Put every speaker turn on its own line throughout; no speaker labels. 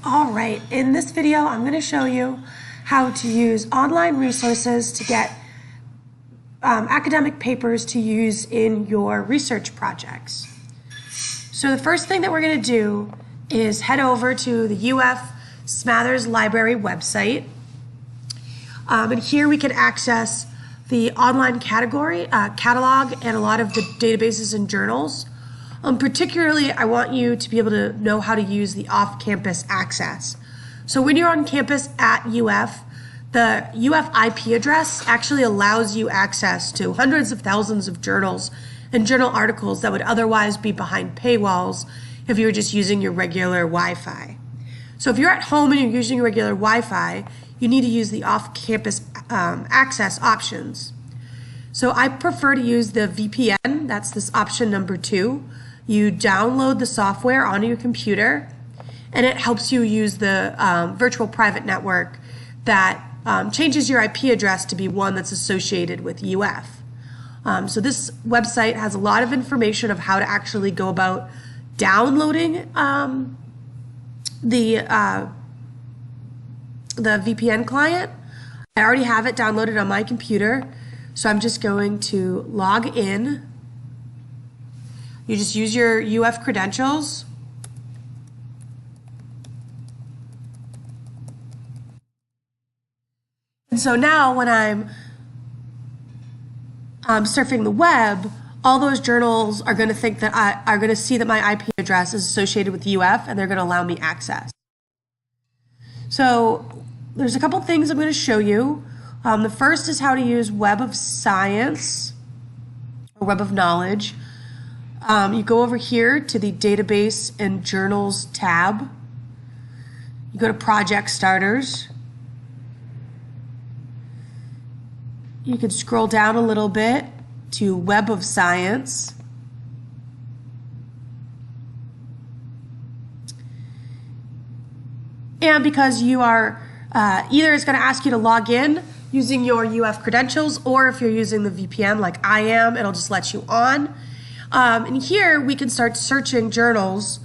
All right, in this video, I'm going to show you how to use online resources to get academic papers to use in your research projects. So the first thing that we're going to do is head over to the UF Smathers Library website. And here we can access the online category, catalog, and a lot of the databases and journals. Particularly, I want you to be able to know how to use the off-campus access. So when you're on campus at UF, the UF IP address actually allows you access to hundreds of thousands of journals and journal articles that would otherwise be behind paywalls if you were just using your regular Wi-Fi. So if you're at home and you're using your regular Wi-Fi, you need to use the off-campus access options. So I prefer to use the VPN. That's this option number 2. You download the software onto your computer, and it helps you use the virtual private network that changes your IP address to be one that's associated with UF. So this website has a lot of information of how to actually go about downloading the VPN client. I already have it downloaded on my computer, so I'm just going to log in. You just use your UF credentials. And so now when I'm surfing the web, all those journals are going to think that are going to see that my IP address is associated with UF, and they're going to allow me access. So there's a couple things I'm going to show you. The first is how to use Web of Science or Web of Knowledge. You go over here to the Database and Journals tab. You go to Project Starters. You can scroll down a little bit to Web of Science. And because you are, either it's going to ask you to log in using your UF credentials, or if you're using the VPN like I am, it'll just let you on. And here we can start searching journals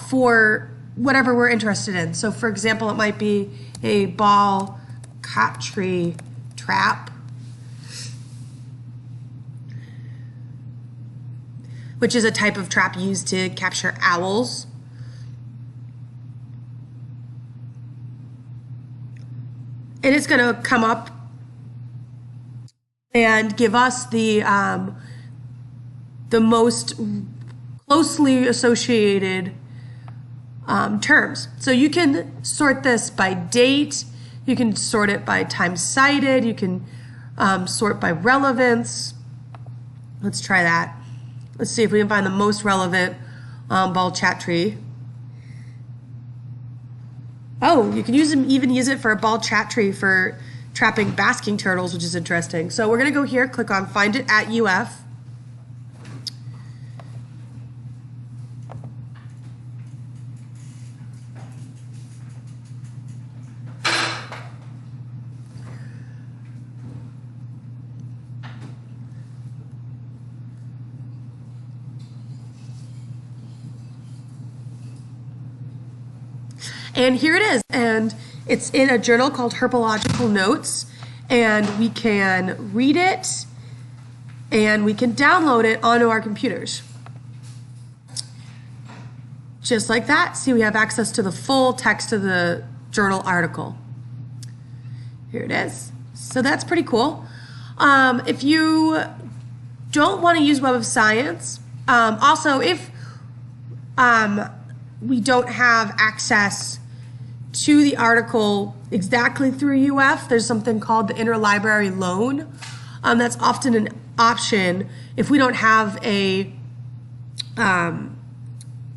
for whatever we're interested in. So for example, it might be a ball capture trap, which is a type of trap used to capture owls. And it's going to come up and give us the most closely associated terms. So you can sort this by date, you can sort it by time cited, you can sort by relevance. Let's try that. Let's see if we can find the most relevant ball chat tree. Oh, you can even use it for a ball chat tree for trapping basking turtles, which is interesting. So we're going to go here, click on Find It at UF. And here it is, and it's in a journal called Herpetological Notes, and we can read it and we can download it onto our computers. Just like that. See, we have access to the full text of the journal article. Here it is. So that's pretty cool. If you don't want to use Web of Science, also if we don't have access to the article exactly through UF, there's something called the interlibrary loan. That's often an option if we don't have a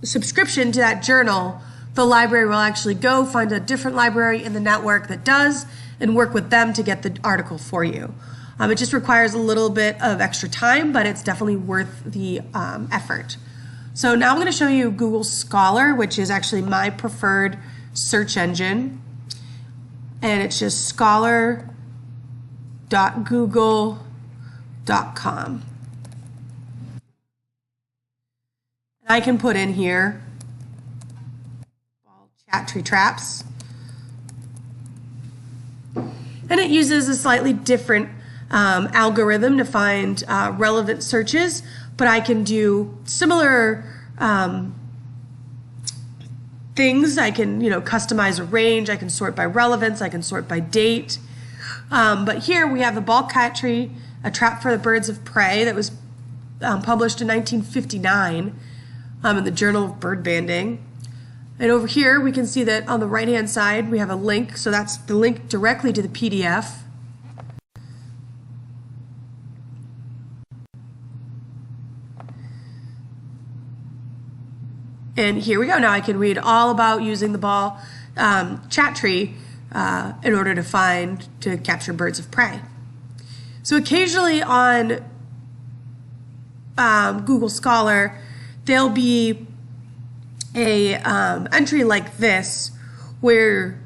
subscription to that journal. The library will actually go find a different library in the network that does and work with them to get the article for you. It just requires a little bit of extra time, but it's definitely worth the effort. So now I'm going to show you Google Scholar, which is actually my preferred search engine. And it's just scholar.google.com. I can put in here ball Chattree traps. And it uses a slightly different algorithm to find relevant searches, but I can do similar things. I can, customize a range. I can sort by relevance. I can sort by date. But here we have the ball chattree, a trap for the birds of prey that was published in 1959 in the Journal of Bird Banding. And over here we can see that on the right hand side we have a link, so that's the link directly to the PDF. And here we go. Now I can read all about using the ball chattree in order to capture birds of prey. So occasionally on Google Scholar, there'll be a entry like this where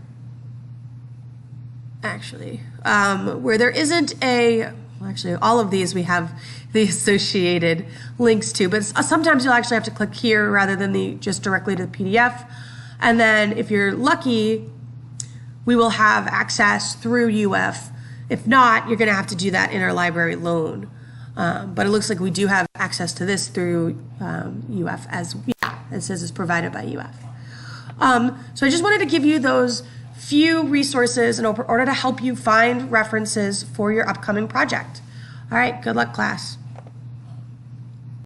there isn't actually all of these we have the associated links to, but sometimes you'll actually have to click here rather than just directly to the PDF. And then if you're lucky, we will have access through UF. If not, you're going to have to do that interlibrary loan. But it looks like we do have access to this through UF, as it says is provided by UF. So I just wanted to give you those few resources in order to help you find references for your upcoming project. All right, good luck, class.